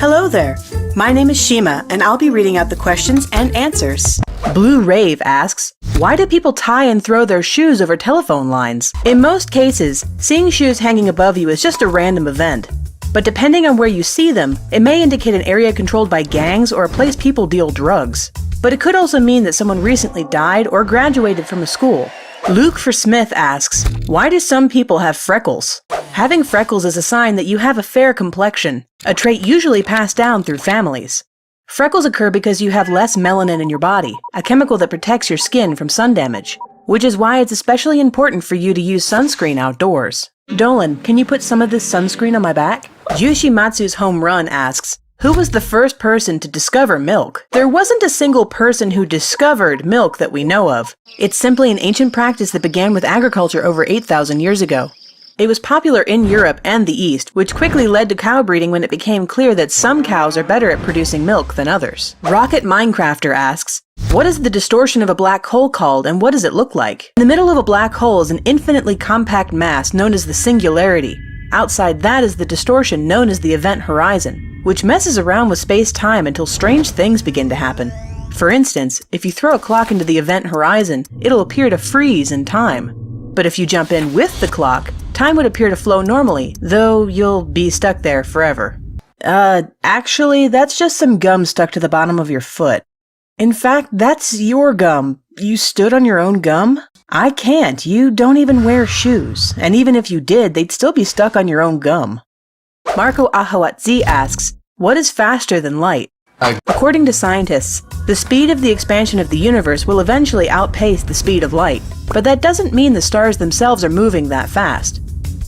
Hello there. My name is Shima, and I'll be reading out the questions and answers. Blue Rave asks, why do people tie and throw their shoes over telephone lines? In most cases, seeing shoes hanging above you is just a random event. But depending on where you see them, it may indicate an area controlled by gangs or a place people deal drugs. But it could also mean that someone recently died or graduated from a school. Luke for Smith asks, why do some people have freckles? Having freckles is a sign that you have a fair complexion, a trait usually passed down through families. Freckles occur because you have less melanin in your body, a chemical that protects your skin from sun damage, which is why it's especially important for you to use sunscreen outdoors. Dolan, can you put some of this sunscreen on my back? Yoshimatsu's Home Run asks, who was the first person to discover milk? There wasn't a single person who discovered milk that we know of. It's simply an ancient practice that began with agriculture over 8,000 years ago. It was popular in Europe and the East, which quickly led to cow breeding when it became clear that some cows are better at producing milk than others. Rocket Minecrafter asks, what is the distortion of a black hole called and what does it look like? In the middle of a black hole is an infinitely compact mass known as the singularity. Outside that is the distortion known as the event horizon, which messes around with space-time until strange things begin to happen. For instance, if you throw a clock into the event horizon, it'll appear to freeze in time. But if you jump in with the clock, time would appear to flow normally, though you'll be stuck there forever. Actually, that's just some gum stuck to the bottom of your foot. In fact, that's your gum. You stood on your own gum? I can't. You don't even wear shoes. And even if you did, they'd still be stuck on your own gum. Marco Ahawatzi asks, what is faster than light? According to scientists, the speed of the expansion of the universe will eventually outpace the speed of light. But that doesn't mean the stars themselves are moving that fast.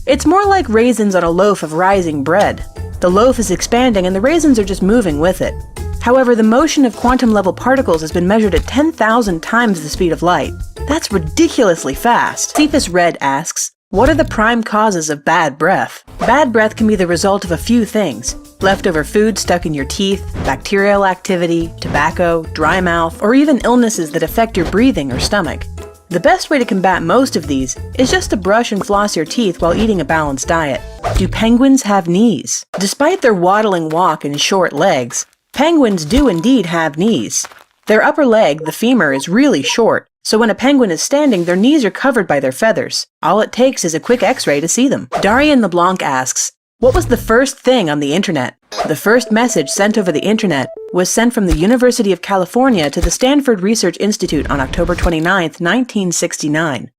It's more like raisins on a loaf of rising bread. The loaf is expanding and the raisins are just moving with it. However, the motion of quantum-level particles has been measured at 10,000 times the speed of light. That's ridiculously fast. Cephas Red asks, what are the prime causes of bad breath? Bad breath can be the result of a few things. Leftover food stuck in your teeth, bacterial activity, tobacco, dry mouth, or even illnesses that affect your breathing or stomach. The best way to combat most of these is just to brush and floss your teeth while eating a balanced diet. Do penguins have knees? Despite their waddling walk and short legs, penguins do indeed have knees. Their upper leg, the femur, is really short, so when a penguin is standing, their knees are covered by their feathers. All it takes is a quick x-ray to see them. Darian LeBlanc asks, what was the first thing on the internet? The first message sent over the internet was sent from the University of California to the Stanford Research Institute on October 29, 1969.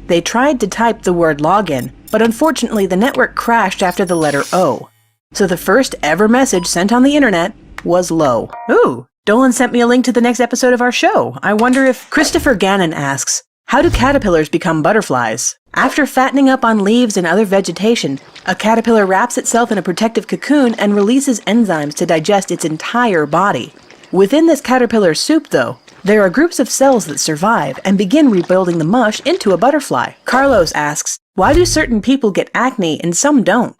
They tried to type the word login, but unfortunately the network crashed after the letter O. So the first ever message sent on the internet was low. Ooh, Dolan sent me a link to the next episode of our show. I wonder if... Christopher Gannon asks, how do caterpillars become butterflies? After fattening up on leaves and other vegetation, a caterpillar wraps itself in a protective cocoon and releases enzymes to digest its entire body. Within this caterpillar soup, though, there are groups of cells that survive and begin rebuilding the mush into a butterfly. Carlos asks, why do certain people get acne and some don't?